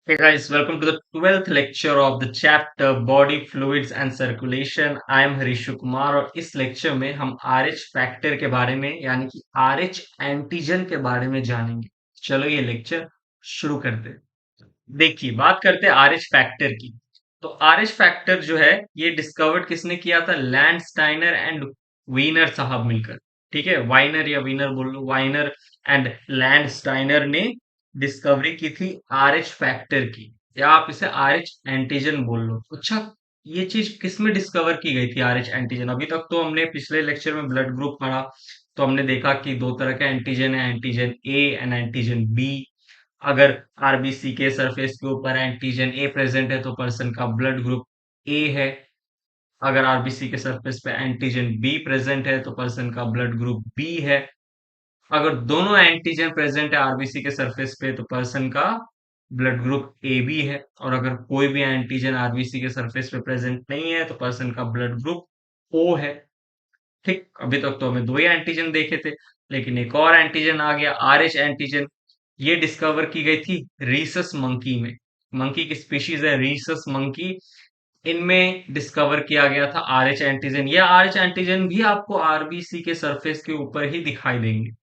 Hey guys, welcome to the 12th lecture of the chapter Body Fluids and Circulation. I am हरीशु Kumar और इस lecture में हम RH factor के बारे में यानी कि RH एंटीजन के बारे में जानेंगे। चलो ये लेक्चर शुरू करते हैं। देखिए बात करते हैं RH फैक्टर की। तो RH फैक्टर जो है ये डिस्कवर्ड किसने किया था? लैंडस्टाइनर एंड वीनर साहब मिलकर। ठीक है, वाइनर या वीनर बोल लो, वाइनर एंड लैंडस्टाइनर ने डिस्कवरी की थी RH फैक्टर की, या आप इसे RH एंटीजन बोल लो। अच्छा, ये चीज किस में डिस्कवर की गई थी RH एंटीजन? अभी तक तो हमने पिछले लेक्चर में ब्लड ग्रुप पढ़ा, तो हमने देखा कि दो तरह का एंटीजन है, antigen A and antigen B. अगर आरबीसी के सरफेस के ऊपर एंटीजन ए प्रेजेंट है तो पर्सन का ब्लड ग्रुप ए है। अगर आरबीसी के सरफेस पे एंटीजन बी प्रेजेंट है तो पर्सन का ब्लड ग्रुप बी है। अगर दोनों एंटीजन प्रेजेंट है आरबीसी के सरफेस पे तो पर्सन का ब्लड ग्रुप ए बी है। और अगर कोई भी एंटीजन आरबीसी के सरफेस पे प्रेजेंट नहीं है तो पर्सन का ब्लड ग्रुप ओ है। ठीक, अभी तक तो हमें दो ही एंटीजन देखे थे, लेकिन एक और एंटीजन आ गया, आरएच एंटीजन। ये डिस्कवर की गई थी रीसस मंकी में। मंकी की स्पीशीज है रीसस मंकी, इनमें डिस्कवर किया गया था आरएच एंटीजन। यह आरएच एंटीजन भी आपको आरबीसी के सरफेस के ऊपर ही दिखाई देंगे।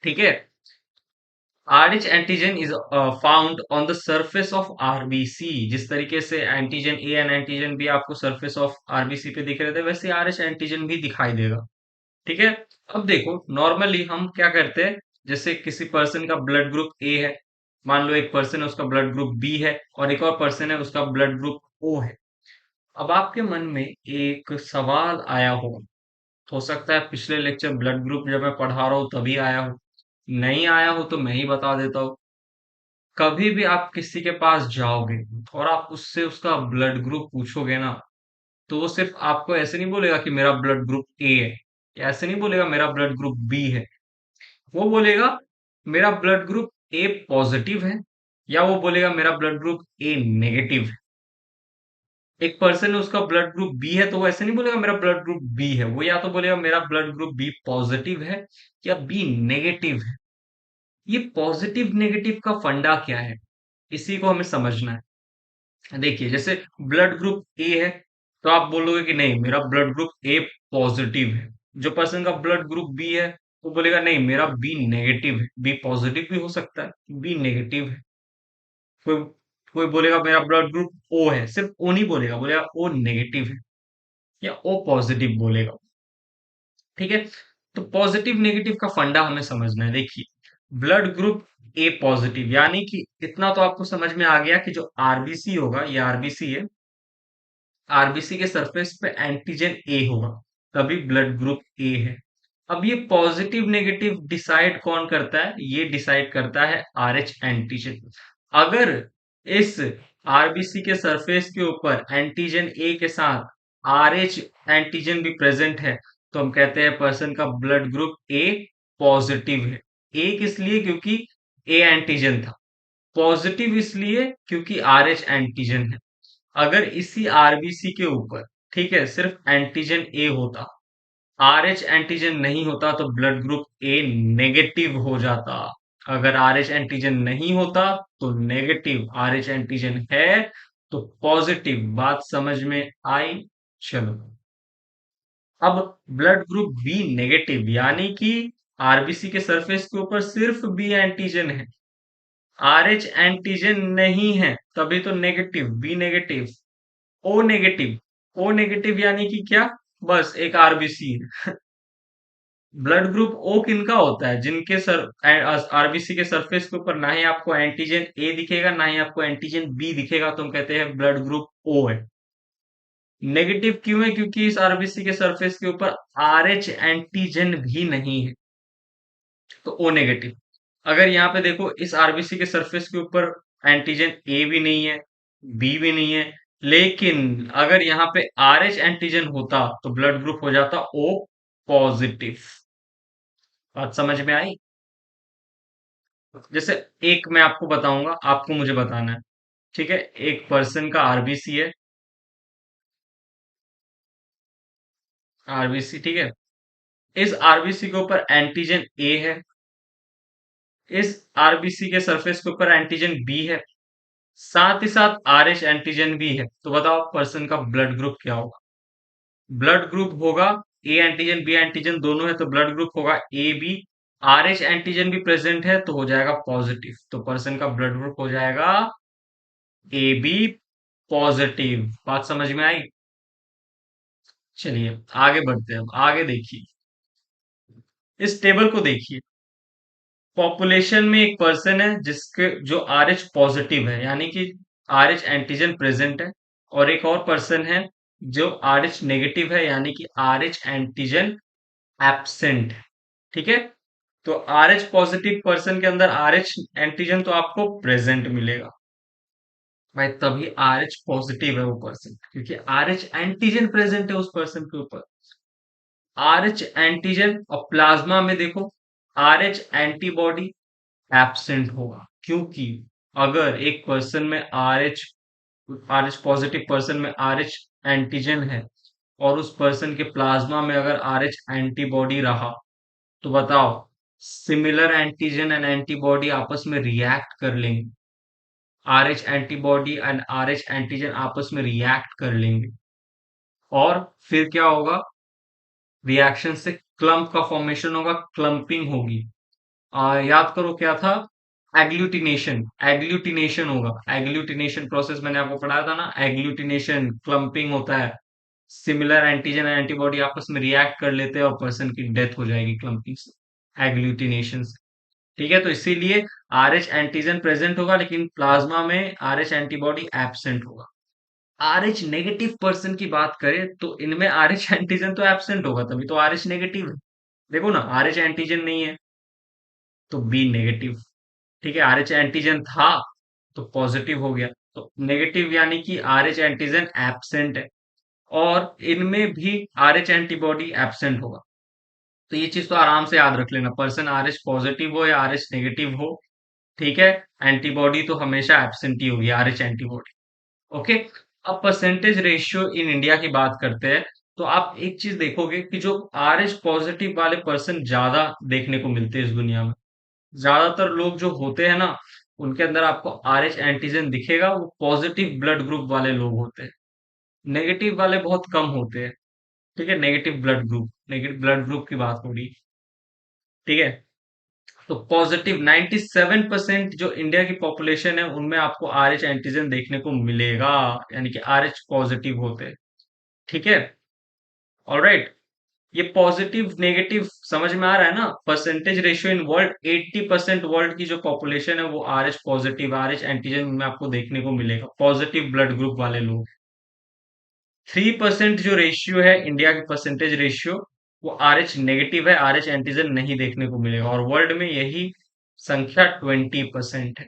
ठीक है, Rh antigen is found on the surface of RBC. जिस तरीके से antigen A and antigen B आपको सरफेस ऑफ आरबीसी पे दिख रहे थे, वैसे आरएच एंटीजन भी दिखाई देगा। ठीक है, अब देखो नॉर्मली हम क्या करते हैं, जैसे किसी पर्सन का ब्लड ग्रुप ए है, मान लो एक पर्सन है उसका ब्लड ग्रुप बी है, और एक और पर्सन है उसका ब्लड ग्रुप ओ है। अब आपके मन में एक सवाल आया हो सकता है पिछले लेक्चर ब्लड ग्रुप जब मैं पढ़ा रहा हूँ तभी आया हो, नहीं आया हो तो मैं ही बता देता हूँ। कभी भी आप किसी के पास जाओगे और आप उससे उसका ब्लड ग्रुप पूछोगे ना, तो वो सिर्फ आपको ऐसे नहीं बोलेगा कि मेरा ब्लड ग्रुप ए है, या ऐसे नहीं बोलेगा मेरा ब्लड ग्रुप बी है। वो बोलेगा मेरा ब्लड ग्रुप ए पॉजिटिव है, या वो बोलेगा मेरा ब्लड ग्रुप ए नेगेटिव है। एक पर्सन है उसका ब्लड ग्रुप बी है तो वो ऐसे नहीं बोलेगा मेरा ब्लड ग्रुप बी है, वो या तो बोलेगा मेरा ब्लड ग्रुप बी पॉजिटिव है या बी नेगेटिव है। ये पॉजिटिव नेगेटिव का फंडा क्या है, इसी को हमें समझना है। देखिए जैसे ब्लड ग्रुप ए है तो आप बोलोगे कि नहीं मेरा ब्लड ग्रुप ए पॉजिटिव है। जो पर्सन का ब्लड ग्रुप बी है वो बोलेगा नहीं मेरा बी नेगेटिव है। बी पॉजिटिव भी हो सकता है, बी नेगेटिव है। कोई कोई बोलेगा मेरा ब्लड ग्रुप ओ है, सिर्फ ओ नहीं बोलेगा, बोलेगा ओ नेगेटिव है या ओ पॉजिटिव बोलेगा। ठीक है, तो पॉजिटिव नेगेटिव का फंडा हमें समझना है। देखिए ब्लड ग्रुप ए पॉजिटिव यानी कि इतना तो आपको समझ में आ गया कि जो आरबीसी होगा, ये आरबीसी है, आरबीसी के सरफेस पे एंटीजन ए होगा, तभी ब्लड ग्रुप ए है। अब ये पॉजिटिव नेगेटिव डिसाइड कौन करता है? ये डिसाइड करता है आरएच एंटीजन। अगर इस आरबीसी के सरफेस के ऊपर एंटीजन ए के साथ आरएच एंटीजन भी प्रेजेंट है तो हम कहते हैं पर्सन का ब्लड ग्रुप ए पॉजिटिव है। ए किस लिए? क्योंकि ए एंटीजन था। पॉजिटिव इसलिए क्योंकि आरएच एंटीजन है। अगर इसी आरबीसी के ऊपर, ठीक है, सिर्फ एंटीजन ए होता, आरएच एंटीजन नहीं होता तो ब्लड ग्रुप ए नेगेटिव हो जाता। अगर आरएच एंटीजन नहीं होता तो नेगेटिव, आरएच एंटीजन है तो पॉजिटिव। बात समझ में आई? चलो, अब ब्लड ग्रुप बी नेगेटिव यानी कि आरबीसी के सरफेस के ऊपर सिर्फ बी एंटीजन है, आरएच एंटीजन नहीं है, तभी तो negative, B negative. O negative, O negative यानी कि क्या? बस एक आरबीसी है। ब्लड ग्रुप ओ किनका होता है? जिनके सर आरबीसी के सरफेस के ऊपर ना ही आपको एंटीजन ए दिखेगा ना ही आपको एंटीजन बी दिखेगा, तो हम कहते हैं ब्लड ग्रुप ओ है। नेगेटिव क्यों है? क्योंकि इस आरबीसी के सरफेस के ऊपर आरएच एंटीजन भी नहीं है, तो ओ नेगेटिव। अगर यहाँ पे देखो इस आरबीसी के सरफेस के ऊपर एंटीजन ए भी नहीं है, बी भी नहीं है, लेकिन अगर यहाँ पे आरएच एंटीजन होता तो ब्लड ग्रुप हो जाता ओ पॉजिटिव। बात समझ में आई? जैसे एक मैं आपको बताऊंगा, आपको मुझे बताना है। ठीक है, एक पर्सन का आरबीसी है, आरबीसी, ठीक है। इस आरबीसी के ऊपर एंटीजन ए है, इस आरबीसी के सरफेस के ऊपर एंटीजन बी है। साथ ही साथ आरएच एंटीजन भी है, तो बताओ पर्सन का ब्लड ग्रुप क्या होगा? ब्लड ग्रुप होगा ए एंटीजन बी एंटीजन दोनों है, तो ब्लड ग्रुप होगा ए बी। आरएच एंटीजन भी प्रेजेंट है तो हो जाएगा पॉजिटिव, तो पर्सन का ब्लड ग्रुप हो जाएगा ए बी पॉजिटिव। बात समझ में आई? चलिए आगे बढ़ते हैं, अब आगे देखिए, इस टेबल को देखिए। पॉपुलेशन में एक पर्सन है जिसके जो आर एच पॉजिटिव है, यानी कि आर एच एंटीजन प्रेजेंट है, और एक और पर्सन है जो आर एच नेगेटिव है, यानी कि आर एच एंटीजन एब्सेंट। ठीक है, तो आर एच पॉजिटिव पर्सन के अंदर आर एच एंटीजन तो आपको प्रेजेंट मिलेगा भाई, तभी आर एच पॉजिटिव है वो पर्सन, क्योंकि आर एच एंटीजन प्रेजेंट है उस पर्सन के ऊपर। आर एच एंटीजन और प्लाज्मा में देखो, आर एच एंटीबॉडी एब्सेंट होगा, क्योंकि अगर एक पर्सन में आर एच पॉजिटिव पर्सन में आर एच एंटीजन है और उस पर्सन के प्लाज्मा में अगर आर एच एंटीबॉडी रहा, तो बताओ सिमिलर एंटीजन एंड एंटीबॉडी आपस में रिएक्ट कर लेंगे, R H antibody and are H antigen आपस में रिएक्ट कर लेंगे, और फिर क्या होगा? रिएक्शन से क्लम्प का फॉर्मेशन होगा, क्लम्पिंग होगी। याद करो क्या था? एग्लूटिनेशन, एग्लूटिनेशन होगा, एग्लूटिनेशन प्रोसेस मैंने आपको पढ़ाया था ना, एग्लूटिनेशन क्लम्पिंग होता है। सिमिलर एंटीजन एंड एंटीबॉडी आपस में रिएक्ट कर लेते हैं और पर्सन की डेथ हो जाएगी क्लम्पिंग से, एग्लूटिनेशन से। ठीक है, तो इसीलिए आर एच एंटीजन प्रेजेंट होगा लेकिन प्लाज्मा में आर एच एंटीबॉडी एब्सेंट होगा। आर एच नेगेटिव पर्सन की बात करें तो इनमें आर एच एंटीजन तो एब्सेंट होगा, तभी तो आर एच नेगेटिव है। देखो ना, आर एच एंटीजन नहीं है तो बी नेगेटिव। ठीक है, आर एच एंटीजन था तो पॉजिटिव हो गया, तो नेगेटिव यानी कि आर एच एंटीजन एब्सेंट है, और इनमें भी आर एच एंटीबॉडी एब्सेंट होगा। तो ये चीज तो आराम से याद रख लेना, पर्सन आर एच पॉजिटिव हो या आर एच नेगेटिव हो, ठीक है, एंटीबॉडी तो हमेशा एब्सेंट ही होगी, आर एच एंटीबॉडी। ओके, अब परसेंटेज रेशियो इन इंडिया की बात करते हैं, तो आप एक चीज देखोगे कि जो आर एच पॉजिटिव वाले पर्सन ज्यादा देखने को मिलते हैं इस दुनिया में। ज्यादातर लोग जो होते हैं ना, उनके अंदर आपको आर एच एंटीजन दिखेगा, वो पॉजिटिव ब्लड ग्रुप वाले लोग होते हैं, नेगेटिव वाले बहुत कम होते हैं। ठीक है, नेगेटिव ब्लड ग्रुप की बात हो रही, ठीक है। तो पॉजिटिव 97% जो इंडिया की पॉपुलेशन है उनमें आपको आर एच एंटीजन देखने को मिलेगा, यानी कि आर एच पॉजिटिव होते हैं। ठीक है, ऑलराइट। ये पॉजिटिव नेगेटिव समझ में आ रहा है ना? Percentage ratio in world, 80% world की जो पॉपुलेशन है वो R H positive, are H antigen में आपको देखने को मिलेगा, पॉजिटिव ब्लड ग्रुप वाले लोग। 3% जो रेशियो है इंडिया की परसेंटेज रेशियो, वो आर एच नेगेटिव है, आर एच एंटीजन नहीं देखने को मिलेगा, और वर्ल्ड में यही संख्या 20% है।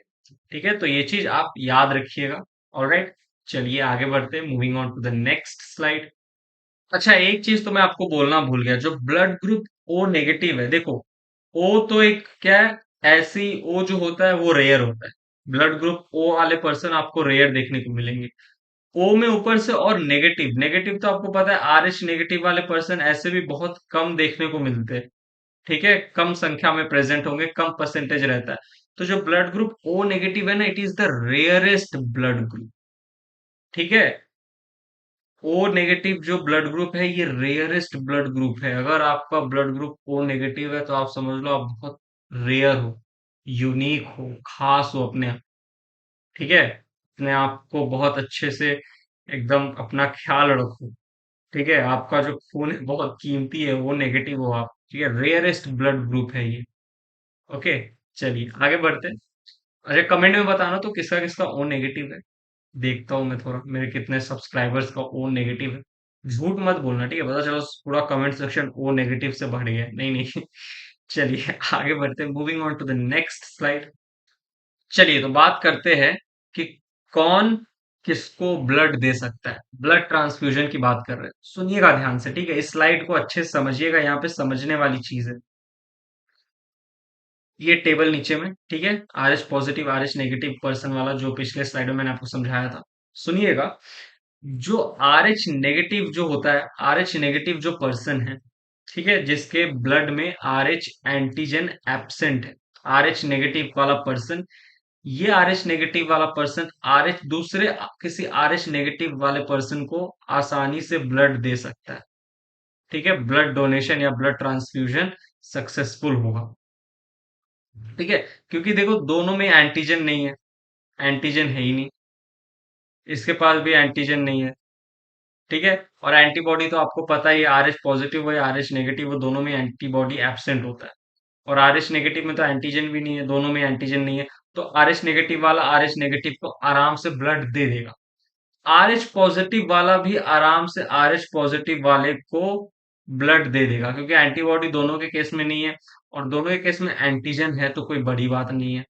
ठीक है, तो ये चीज आप याद रखिएगा। ऑलराइट, चलिए आगे बढ़ते हैं, moving on to the next slide. अच्छा, एक चीज तो मैं आपको बोलना भूल गया, जो ब्लड ग्रुप ओ नेगेटिव है, देखो ओ तो एक क्या है, ऐसी ओ जो होता है वो रेयर होता है। ब्लड ग्रुप ओ वाले पर्सन आपको रेयर देखने को मिलेंगे। ओ में ऊपर से और नेगेटिव, नेगेटिव तो आपको पता है, आर एच नेगेटिव वाले पर्सन ऐसे भी बहुत कम देखने को मिलते हैं। ठीक है, कम संख्या में प्रेजेंट होंगे, कम परसेंटेज रहता है। तो जो ब्लड ग्रुप ओ नेगेटिव है ना, it is the rarest blood group. ठीक है, ओ नेगेटिव जो ब्लड ग्रुप है ये रेयरेस्ट ब्लड ग्रुप है। अगर आपका ब्लड ग्रुप ओ नेगेटिव है तो आप समझ लो आप बहुत रेयर हो, यूनिक हो, खास हो अपने आप। ठीक है, अपने आप को बहुत अच्छे से एकदम अपना ख्याल रखो। ठीक है, आपका जो खून है बहुत कीमती है, वो नेगेटिव हो आप। ठीक है, रेयरेस्ट ब्लड ग्रुप है ये। ओके, चलिए आगे बढ़ते हैं। अच्छा, कमेंट में बताना तो किसका किसका ओ नेगेटिव है, देखता हूँ मैं थोड़ा मेरे कितने सब्सक्राइबर्स का ओ नेगेटिव है। झूठ मत बोलना, ठीक है, पता चलो पूरा कमेंट सेक्शन ओ नेगेटिव से भर गया, नहीं नहीं। चलिए आगे बढ़ते हैं, moving on to the next slide. चलिए तो बात करते हैं कि कौन किसको ब्लड दे सकता है, ब्लड ट्रांसफ्यूजन की बात कर रहे हैं। सुनिएगा ध्यान से, ठीक है, इस स्लाइड को अच्छे से समझिएगा, यहाँ पे समझने वाली चीज है। ये टेबल नीचे में, ठीक है, R H positive are H negative person वाला जो पिछले स्लाइड में मैंने आपको समझाया था, सुनिएगा। जो आर एच नेगेटिव जो होता है, आर एच नेगेटिव जो पर्सन है, ठीक है, जिसके ब्लड में आर एच एंटीजन एब्सेंट है, आर एच नेगेटिव वाला पर्सन, ये आर एच नेगेटिव वाला पर्सन आर एच दूसरे किसी आर एच नेगेटिव वाले पर्सन को आसानी से ब्लड दे सकता है। ठीक है, ब्लड डोनेशन या ब्लड ट्रांसफ्यूजन सक्सेसफुल होगा। ठीक है, क्योंकि देखो दोनों में एंटीजन नहीं है, एंटीजन है ही नहीं, इसके पास भी एंटीजन नहीं है। ठीक है, और एंटीबॉडी तो आपको पता ही है, आर एच पॉजिटिव हो या आर एच नेगेटिव हो, दोनों में एंटीबॉडी एब्सेंट होता है। और आर एच नेगेटिव में तो एंटीजन भी नहीं है, दोनों में एंटीजन नहीं है। तो आर एच नेगेटिव वाला आर एच नेगेटिव को आराम से ब्लड दे देगा। आर एच पॉजिटिव वाला भी आराम से आर एच पॉजिटिव वाले को ब्लड दे देगा, क्योंकि एंटीबॉडी दोनों के केस में नहीं है, और दोनों के केस में एंटीजन है, तो कोई बड़ी बात नहीं है।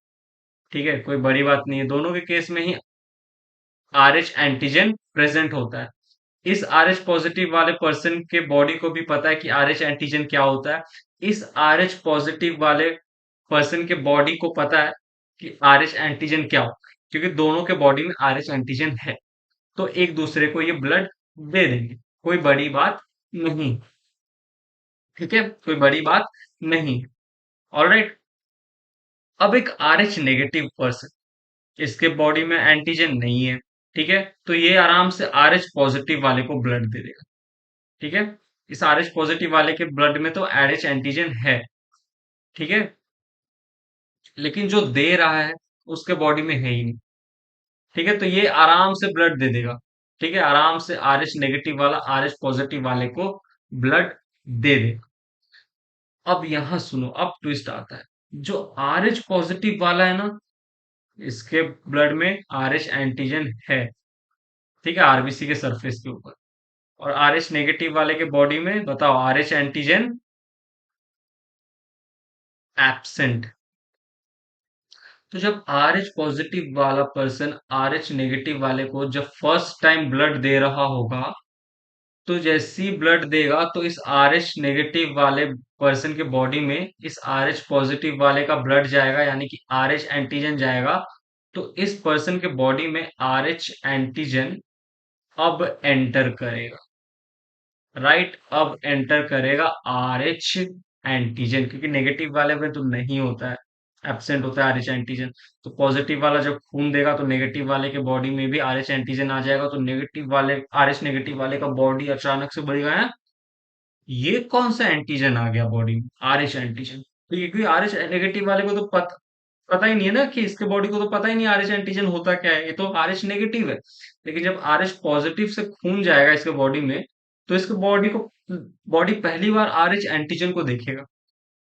ठीक है, कोई बड़ी बात नहीं है, दोनों के केस में ही आर एच एंटीजन प्रेजेंट होता है। इस आर एच पॉजिटिव वाले पर्सन के बॉडी को भी पता है कि आर एच एंटीजन क्या होता है। इस आर एच पॉजिटिव वाले पर्सन के बॉडी को पता है कि आर एच एंटीजन क्या होता है, क्योंकि दोनों के बॉडी में आर एच एंटीजन है। तो एक दूसरे को ये ब्लड दे देंगे, कोई बड़ी बात नहीं। ठीक है, कोई बड़ी बात नहीं। ऑलराइट। अब एक आर एच नेगेटिव पर्सन, इसके बॉडी में एंटीजन नहीं है। ठीक है, तो ये आराम से आर एच पॉजिटिव वाले को ब्लड दे देगा। ठीक है, इस आर एच पॉजिटिव वाले के ब्लड में तो आर एच एंटीजन है। ठीक है, लेकिन जो दे रहा है उसके बॉडी में है ही नहीं। ठीक है, तो ये आराम से ब्लड दे देगा। ठीक है, आराम से आर एच नेगेटिव वाला आर एच पॉजिटिव वाले को ब्लड दे देगा। अब यहां सुनो, अब ट्विस्ट आता है। जो आर एच पॉजिटिव वाला है ना, इसके ब्लड में आर एच एंटीजन है। ठीक है, आरबीसी के सरफेस के ऊपर। और आर एच नेगेटिव वाले के बॉडी में बताओ आर एच एंटीजन एब्सेंट। तो जब आर एच पॉजिटिव वाला पर्सन आर एच नेगेटिव वाले को जब फर्स्ट टाइम ब्लड दे रहा होगा, तो जैसे ही ब्लड देगा तो इस आर एच नेगेटिव वाले पर्सन के बॉडी में इस आर एच पॉजिटिव वाले का ब्लड जाएगा, यानी कि आर एच एंटीजन जाएगा। तो इस पर्सन के बॉडी में आर एच एंटीजन अब एंटर करेगा। राइट, अब एंटर करेगा आर एच एंटीजन, क्योंकि नेगेटिव वाले में तो नहीं होता है, एब्सेंट होता है आर एच एंटीजन। तो पॉजिटिव वाला जब खून देगा तो नेगेटिव वाले के बॉडी में भी आर एच एंटीजन आ जाएगा, तो नेगेटिव वाले आर एच नेगेटिव वाले का बॉडी अचानक से बढ़ेगा है, ये कौन सा एंटीजन आ गया बॉडी में, आर एच एंटीजन। तो ये क्योंकि आर एच नेगेटिव वाले को तो पता ही नहीं है ना, कि इसके बॉडी को तो पता ही नहीं आर एच एंटीजन होता क्या है, ये तो आर एच नेगेटिव है। लेकिन जब आर एच पॉजिटिव से खून जाएगा इसके बॉडी में, तो इसके बॉडी पहली बार आर एच एंटीजन को देखेगा।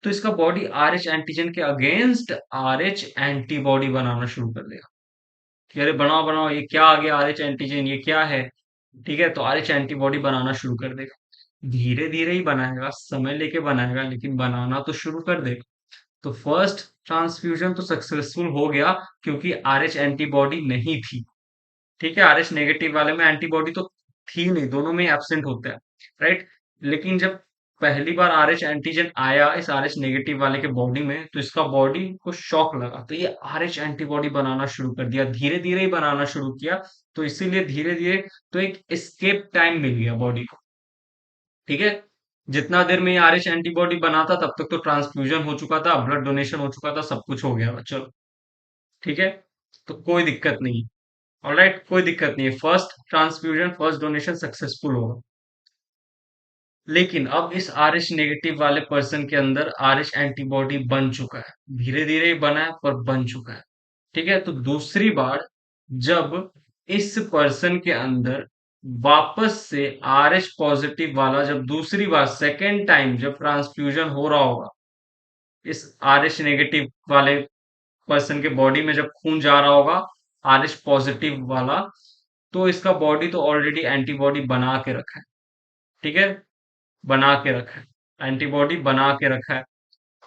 तो इसका बॉडी आर एच एंटीजन के अगेंस्ट आर एच एंटीबॉडी बनाना शुरू कर देगा, कि अरे बनाओ बनाओ, ये क्या आ गया आर एच एंटीजन, ये क्या है। ठीक है, तो आर एच एंटीबॉडी बनाना शुरू कर देगा। धीरे धीरे ही बनाएगा, समय लेके बनाएगा, लेकिन बनाना तो शुरू कर देगा। तो फर्स्ट ट्रांसफ्यूजन तो सक्सेसफुल हो गया, क्योंकि आर एच एंटीबॉडी नहीं थी। ठीक है, आर एच नेगेटिव वाले में एंटीबॉडी तो थी नहीं, दोनों में एब्सेंट होता है। राइट, लेकिन जब पहली बार आर एच एंटीजन आया इस आर एच नेगेटिव वाले के बॉडी में, तो इसका बॉडी को शॉक लगा, तो ये आर एच एंटीबॉडी बनाना शुरू कर दिया, धीरे धीरे ही बनाना शुरू किया। तो इसीलिए धीरे धीरे तो एक एस्केप टाइम मिल गया बॉडी को। ठीक है, जितना देर में ये आर एच एंटीबॉडी बनाता तब तक तो ट्रांसफ्यूजन हो चुका था, ब्लड डोनेशन हो चुका था, सब कुछ हो गया था, चलो। ठीक है, तो कोई दिक्कत नहीं। ऑलराइट, कोई दिक्कत नहीं है, first transfusion first donation successful होगा। लेकिन अब इस आर एच नेगेटिव वाले पर्सन के अंदर आर एच एंटीबॉडी बन चुका है, धीरे धीरे ही बना है पर बन चुका है। ठीक है, तो दूसरी बार जब इस पर्सन के अंदर वापस से आर एच पॉजिटिव वाला जब दूसरी बार सेकेंड टाइम जब ट्रांसफ्यूजन हो रहा होगा इस आर एच नेगेटिव वाले पर्सन के बॉडी में, जब खून जा रहा होगा आर एच पॉजिटिव वाला, तो इसका बॉडी तो ऑलरेडी एंटीबॉडी बना के रखा है। ठीक है, बना के रखा है, एंटीबॉडी बना के रखा है।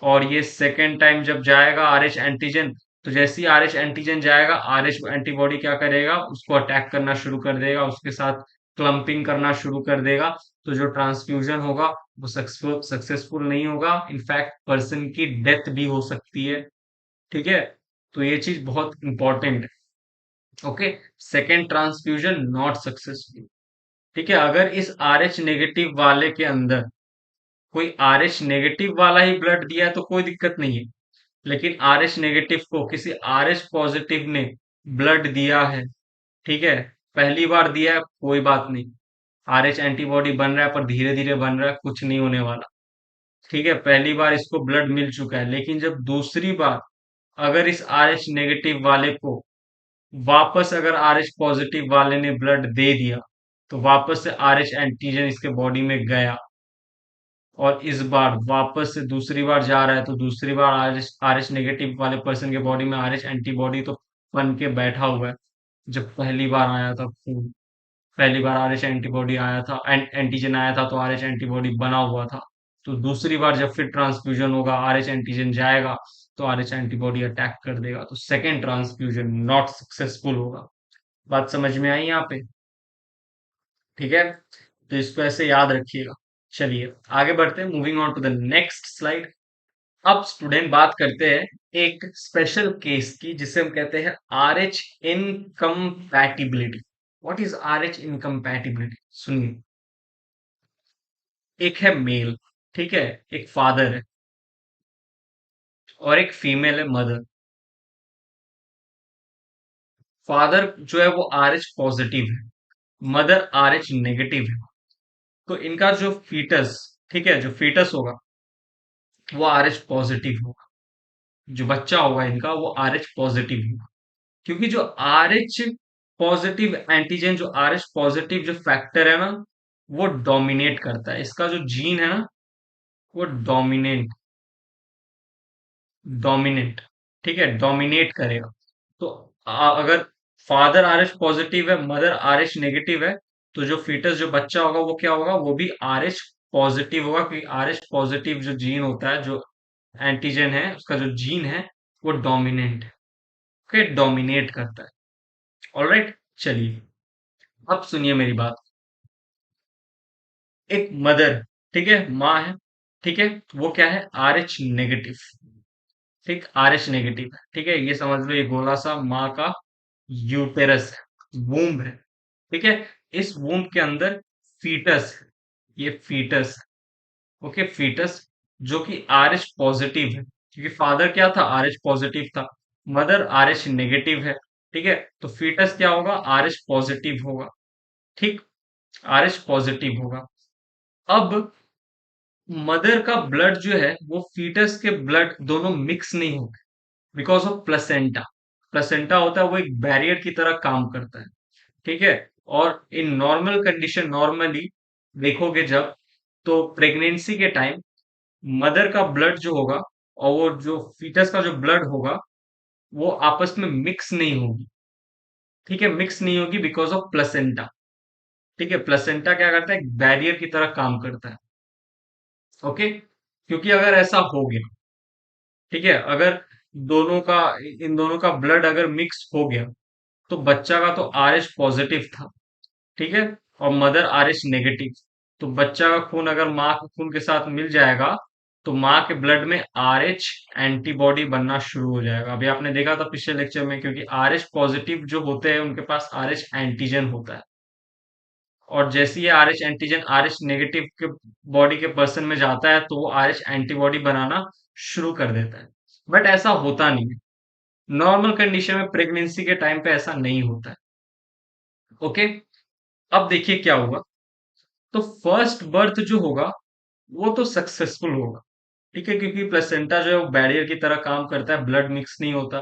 और ये सेकेंड टाइम जब जाएगा आर एच एंटीजन, तो जैसे ही आर एच एंटीजन जाएगा आर एच एंटीबॉडी क्या करेगा, उसको अटैक करना शुरू कर देगा, उसके साथ क्लम्पिंग करना शुरू कर देगा। तो जो ट्रांसफ्यूजन होगा वो सक्सेसफुल नहीं होगा, इनफैक्ट पर्सन की डेथ भी हो सकती है। ठीक है, तो ये चीज बहुत इंपॉर्टेंट है। Okay, second transfusion not successful. ठीक है, अगर इस आर एच नेगेटिव वाले के अंदर कोई आर एच नेगेटिव वाला ही ब्लड दिया है तो कोई दिक्कत नहीं है। लेकिन आरएच नेगेटिव को किसी आरएच पॉजिटिव ने ब्लड दिया है, ठीक है, पहली बार दिया है, कोई बात नहीं, आरएच एंटीबॉडी बन रहा है, पर धीरे धीरे बन रहा है, कुछ नहीं होने वाला। ठीक है, पहली बार इसको ब्लड मिल चुका है, लेकिन जब दूसरी बार अगर इस आरएच नेगेटिव वाले को वापस अगर आरएच पॉजिटिव वाले ने ब्लड दे दिया, तो वापस से आरएच एंटीजन इसके बॉडी में गया, और इस बार वापस से दूसरी बार जा रहा है, तो दूसरी बार आरएच आरएच नेगेटिव वाले पर्सन के बॉडी में आरएच एंटीबॉडी तो बन के बैठा हुआ है। जब पहली बार आया था खून, पहली बार आरएच एंटीबॉडी आया था, एंटीजन आया था, तो आरएच एंटीबॉडी बना हुआ था। तो दूसरी बार जब फिर ट्रांसफ्यूजन होगा, आरएच एंटीजन जाएगा, तो आरएच एंटीबॉडी अटैक कर देगा, तो सेकेंड ट्रांसफ्यूजन नॉट सक्सेसफुल होगा। बात समझ में आई यहाँ पे? ठीक है, तो इसको ऐसे याद रखिएगा। चलिए आगे बढ़ते हैं, moving on to the next slide. अब स्टूडेंट बात करते हैं एक स्पेशल केस की, जिसे हम कहते हैं R H incompatibility. What is R H incompatibility? सुनिए, एक है मेल, ठीक है, एक फादर है, और एक फीमेल है, मदर। फादर जो है वो आर एच पॉजिटिव है, मदर आर एच नेगेटिव है। तो इनका जो फीटस, ठीक है, जो फीटस होगा वो आर एच पॉजिटिव होगा, जो बच्चा होगा इनका वो आर एच पॉजिटिव होगा। क्योंकि जो आर एच पॉजिटिव एंटीजन, जो आर एच पॉजिटिव जो फैक्टर है ना, वो डोमिनेट करता है, इसका जो जीन है ना, वो डोमिनेंट डोमिनेंट ठीक है, डोमिनेट करेगा। तो अगर फादर आर एच पॉजिटिव है, मदर आर एच नेगेटिव है, तो जो फीटस जो बच्चा होगा वो क्या होगा, वो भी आर एच पॉजिटिव होगा, क्योंकि आर एच पॉजिटिव जो जीन होता है, जो एंटीजन है, उसका जो जीन है वो डोमिनेंट के डोमिनेट करता है। ऑलराइट, चलिए अब सुनिए मेरी बात। एक मदर, ठीक है, माँ है, ठीक है, वो क्या है, आर एच नेगेटिव, ठीक, आर एच नेगेटिव है, ठीक है, ये समझ लो, ये गोला सा माँ का यूटेरस है, वूम्ब है, ठीक है। इस वूम्ब के अंदर फीटस है, ये फीटस, ओके, फीटस, जो कि आर एच पॉजिटिव है, क्योंकि फादर क्या था, आर एच पॉजिटिव था, मदर आर एच नेगेटिव है, ठीक है। तो फीटस क्या होगा, आर एच पॉजिटिव होगा, ठीक, आर एच पॉजिटिव होगा। अब मदर का ब्लड जो है वो फीटस के ब्लड दोनों मिक्स नहीं होते, बिकॉज ऑफ प्लेसेंटा। प्लेसेंटा होता है वो एक बैरियर की तरह काम करता है, ठीक है। और इन नॉर्मल कंडीशन, नॉर्मली देखोगे जब, तो प्रेगनेंसी के टाइम मदर का ब्लड जो होगा और वो जो फीटस का जो ब्लड होगा, वो आपस में मिक्स नहीं होगी, ठीक है, मिक्स नहीं होगी, बिकॉज ऑफ प्लेसेंटा, ठीक है। प्लेसेंटा क्या करता है, एक बैरियर की तरह काम करता है, ओके। क्योंकि अगर ऐसा हो गया, ठीक है, अगर दोनों का, इन दोनों का ब्लड अगर मिक्स हो गया, तो बच्चा का तो आर एच पॉजिटिव था, ठीक है, और मदर आर एच नेगेटिव। तो बच्चा का खून अगर माँ के खून के साथ मिल जाएगा, तो माँ के ब्लड में आर एच एंटीबॉडी बनना शुरू हो जाएगा। अभी आपने देखा था पिछले लेक्चर में, क्योंकि आर एच पॉजिटिव जो होते हैं उनके पास आर एच एंटीजन होता है, और जैसे ही R H antigen R H negative के बॉडी के पर्सन में जाता है, तो वो आर एच एंटीबॉडी बनाना शुरू कर देता है। बट ऐसा होता नहीं है, नॉर्मल कंडीशन में प्रेगनेंसी के टाइम पे ऐसा नहीं होता है, ओके। अब देखिए क्या होगा, तो फर्स्ट बर्थ जो होगा वो तो सक्सेसफुल होगा, ठीक है, क्योंकि प्लेसेंटा जो है वो बैरियर की तरह काम करता है, ब्लड मिक्स नहीं होता,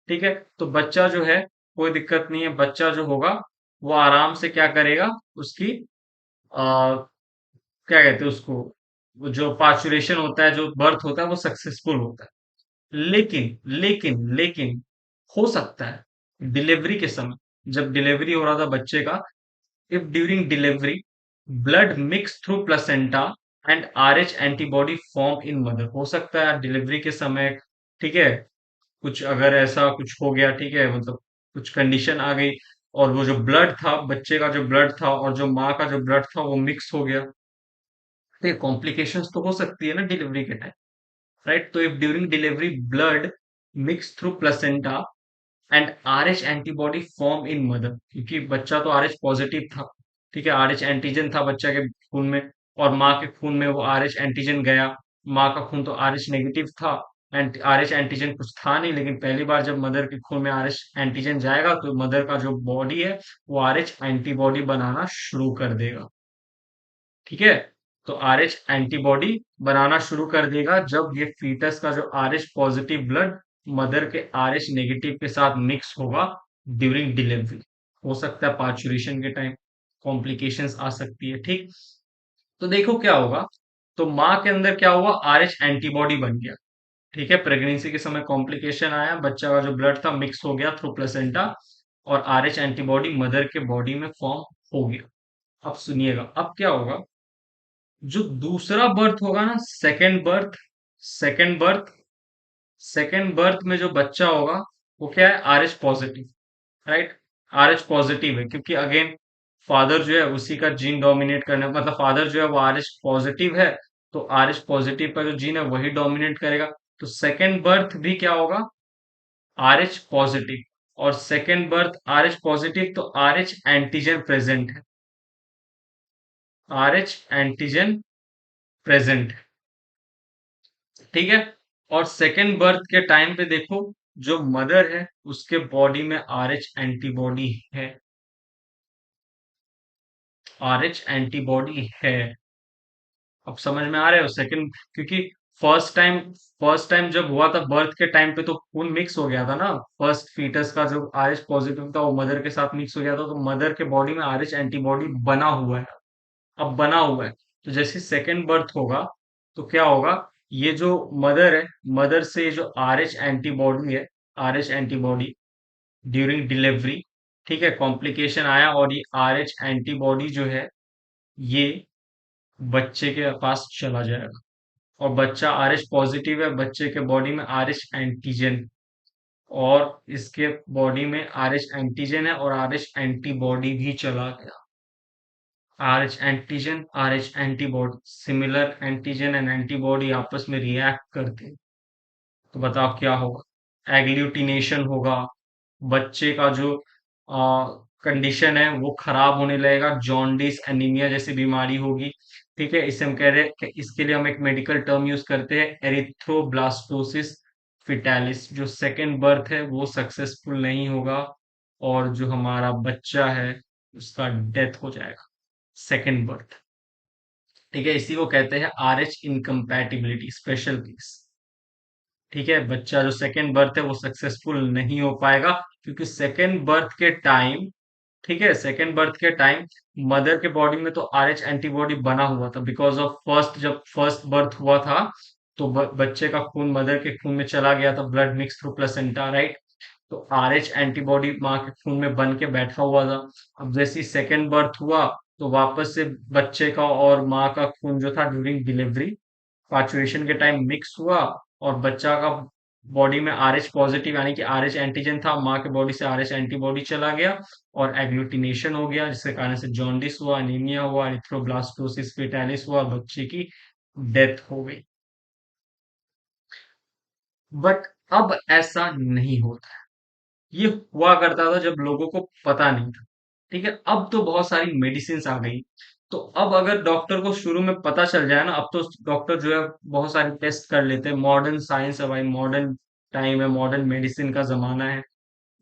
ठीक है। तो बच्चा जो है कोई दिक्कत नहीं है, बच्चा जो होगा वो आराम से क्या करेगा, उसकी आ, क्या कहते हैं उसको, वो जो पार्चुरेशन होता है, जो बर्थ होता है, वो सक्सेसफुल होता है। लेकिन हो सकता है डिलीवरी के समय, जब डिलीवरी हो रहा था बच्चे का, if during delivery blood mix through placenta and RH antibody form in mother, हो सकता है डिलीवरी के समय, ठीक है, कुछ अगर ऐसा कुछ हो गया, ठीक है, मतलब कुछ कंडीशन आ गई, और वो जो ब्लड था, बच्चे का जो ब्लड था और जो माँ का जो ब्लड था वो मिक्स हो गया, तो ये कॉम्प्लिकेशंस तो हो सकती है ना डिलीवरी के टाइम, राइट। तो if during delivery blood mix through placenta and RH antibody form in mother, क्योंकि बच्चा तो आरएच पॉजिटिव था, ठीक है, आरएच एंटीजन था बच्चा के खून में, और माँ के खून में वो आरएच एंटीजन गया, माँ का खून तो आरएच नेगेटिव था, आर एच एंटीजन कुछ था नहीं, लेकिन पहली बार जब मदर के खून में आर एच एंटीजन जाएगा तो मदर का जो बॉडी है वो आर एच एंटीबॉडी बनाना शुरू कर देगा। ठीक है, तो आर एच एंटीबॉडी बनाना शुरू कर देगा जब ये फीटस का जो R H positive blood mother के आर एच नेगेटिव के साथ मिक्स होगा ड्यूरिंग डिलीवरी। हो सकता है पार्चुरेशन के टाइम कॉम्प्लिकेशंस आ सकती है। ठीक, तो देखो क्या होगा, तो माँ के अंदर क्या हुआ, आर एच एंटीबॉडी बन गया। ठीक है, प्रेगनेंसी के समय कॉम्प्लिकेशन आया, बच्चा का जो ब्लड था मिक्स हो गया थ्रू प्लेसेंटा, और आर एच एंटीबॉडी मदर के बॉडी में फॉर्म हो गया। अब सुनिएगा, अब क्या होगा, जो दूसरा बर्थ होगा ना, सेकेंड बर्थ सेकेंड बर्थ में जो बच्चा होगा वो क्या है, R H positive. Right, R H positive है, क्योंकि अगेन फादर जो है उसी का जीन डोमिनेट करने, मतलब फादर जो है वो आर एच पॉजिटिव है, तो आर एच पॉजिटिव का जो जीन है वही डोमिनेट करेगा। तो सेकेंड बर्थ भी क्या होगा, आर एच पॉजिटिव, और second birth R H positive, तो आर एच एंटीजन प्रेजेंट है, आर एच एंटीजन प्रेजेंट। ठीक है, और सेकेंड बर्थ के टाइम पे देखो, जो मदर है उसके बॉडी में आर एच एंटीबॉडी है, आर एच एंटीबॉडी है। अब समझ में आ रहे हो, सेकंड, क्योंकि फर्स्ट टाइम फर्स्ट टाइम जब हुआ था बर्थ के टाइम पे तो खून मिक्स हो गया था ना, फर्स्ट फीटस का जो आर एच पॉजिटिव था वो मदर के साथ मिक्स हो गया था, तो मदर के बॉडी में आर एच एंटीबॉडी बना हुआ है, अब बना हुआ है। तो जैसे सेकंड बर्थ होगा तो क्या होगा, ये जो मदर है, मदर से जो आर एच एंटीबॉडी है, R H antibody during delivery, ठीक है, कॉम्प्लिकेशन आया और ये आर एच एंटीबॉडी जो है ये बच्चे के पास चला जाएगा, और बच्चा आर एच पॉजिटिव है, बच्चे के बॉडी में आर एच एंटीजन, और इसके बॉडी में आर एच एंटीजन है और आर एच एंटीबॉडी भी चला गया। Are H antigen, R H antibody, similar antigen and antibody आपस में रिएक्ट करते हैं, तो बताओ क्या होगा, एग्लूटिनेशन होगा, बच्चे का जो कंडीशन है वो खराब होने लगेगा, जॉन्डिस एनीमिया जैसी बीमारी होगी। ठीक है, इसे हम कह रहे हैं, इसके लिए हम एक मेडिकल टर्म यूज करते हैं, एरिथ्रोब्लास्टोसिस फिटालिस। जो सेकेंड बर्थ है वो सक्सेसफुल नहीं होगा, और जो हमारा बच्चा है उसका डेथ हो जाएगा, सेकेंड बर्थ। ठीक है, इसी को कहते हैं R H incompatibility, special case. ठीक है, बच्चा जो सेकेंड बर्थ है वो सक्सेसफुल नहीं हो पाएगा, क्योंकि सेकेंड बर्थ के टाइम, ठीक है, सेकेंड बर्थ के टाइम मदर के बॉडी में तो आर एच एंटीबॉडी बना हुआ था, बिकॉज ऑफ फर्स्ट, जब फर्स्ट बर्थ हुआ था तो बच्चे का खून मदर के खून में चला गया था, blood mix through placenta, right. तो आर एच एंटीबॉडी माँ के खून में बन के बैठा हुआ था। अब जैसे ही सेकेंड बर्थ हुआ तो वापस से बच्चे का और माँ का खून जो था ड्यूरिंग डिलीवरी पार्चुरेशन के टाइम मिक्स हुआ, और बच्चा का बॉडी में आर एच पॉजिटिव यानी कि आर एच एंटीजन था, माँ के बॉडी से आर एच एंटीबॉडी चला गया, और एग्लूटिनेशन हो गया, जिसके कारण से जॉन्डिस हुआ, अनीमिया हुआ, एरिथ्रोब्लास्टोसिस फेटालिस हुआ, बच्चे की डेथ हो गई। बट अब ऐसा नहीं होता, ये हुआ करता था जब लोगों को पता नहीं था। ठीक है, अब तो बहुत सारी मेडिसिन आ गई, तो अब अगर डॉक्टर को शुरू में पता चल जाए ना, अब तो डॉक्टर जो है बहुत सारे टेस्ट कर लेते हैं, मॉडर्न साइंस है भाई, मॉडर्न टाइम है, मॉडर्न मेडिसिन का जमाना है,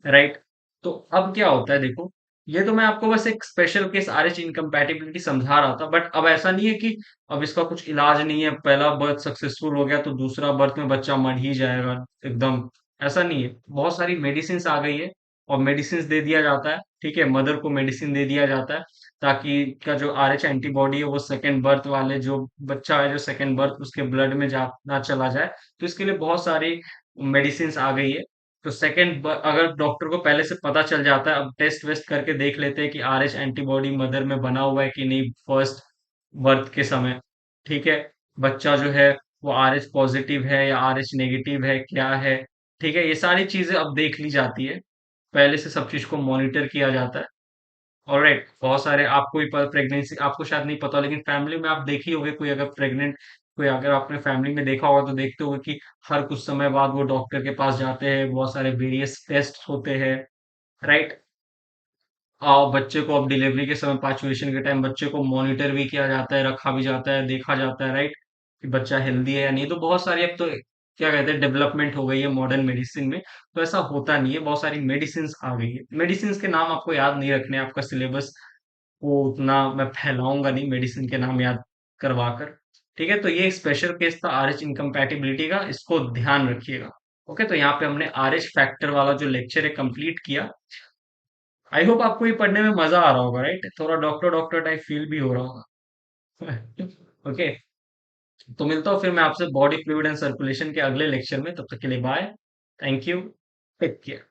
राइट। तो अब क्या होता है देखो, ये तो मैं आपको बस एक special case R H incompatibility समझा रहा था, बट अब ऐसा नहीं है कि अब इसका कुछ इलाज नहीं है, पहला बर्थ सक्सेसफुल हो गया तो दूसरा बर्थ में बच्चा मर ही जाएगा एकदम, ऐसा नहीं है। बहुत सारी मेडिसिन आ गई है, और मेडिसिन दे दिया जाता है, ठीक है, मदर को मेडिसिन दे दिया जाता है, ताकि का जो आर एच एंटीबॉडी है वो सेकेंड बर्थ वाले जो बच्चा है, जो सेकेंड बर्थ उसके ब्लड में जा ना चला जाए। तो इसके लिए बहुत सारी मेडिसिन आ गई है। तो सेकंड, अगर डॉक्टर को पहले से पता चल जाता है, अब टेस्ट वेस्ट करके देख लेते हैं कि आर एच एंटीबॉडी मदर में बना हुआ है कि नहीं फर्स्ट बर्थ के समय, ठीक है, बच्चा जो है वो आर एच पॉजिटिव है या आर एच नेगेटिव है, क्या है, ठीक है, ये सारी चीजें अब देख ली जाती है, पहले से सब चीज को मॉनिटर किया जाता है। ऑलराइट, बहुत सारे आपको ही प्रेगनेंसी, आपको शायद नहीं पता, लेकिन फैमिली में आप देखी होगी, कोई अगर प्रेग्नेंट, कोई अगर आपने फैमिली में देखा होगा तो देखते होगे कि हर कुछ समय बाद वो डॉक्टर के पास जाते हैं, बहुत सारे वेरियस टेस्ट होते हैं, राइट। और बच्चे को अब डिलीवरी के समय पार्चुरेशन के टाइम बच्चे को मॉनिटर भी किया जाता है, रखा भी जाता है, देखा जाता है, राइट, कि बच्चा हेल्दी है या नहीं। तो बहुत सारी अब तो क्या कहते हैं डेवलपमेंट हो गई है मॉडर्न मेडिसिन में। तो ऐसा होता नहीं है, बहुत सारी मेडिसिन आ गई है। मेडिसिन के नाम आपको याद नहीं रखने, आपका सिलेबस को उतना मैं फैलाऊंगा नहीं मेडिसिन के नाम याद करवा कर। ठीक है, तो ये एक स्पेशल केस था आरएच इनकम्पैटिबिलिटी का, इसको ध्यान रखिएगा। ओके, तो यहाँ पे हमने आरएच फैक्टर वाला जो लेक्चर है कंप्लीट किया। आई होप आपको ये पढ़ने में मजा आ रहा होगा, राइट? थोड़ा डॉक्टर डॉक्टर टाइप फील भी हो रहा होगा। ओके, तो मिलता हूँ फिर मैं आपसे बॉडी फ्लूइड एंड सर्कुलेशन के अगले लेक्चर में। तब तक के लिए bye. Thank you. Take care.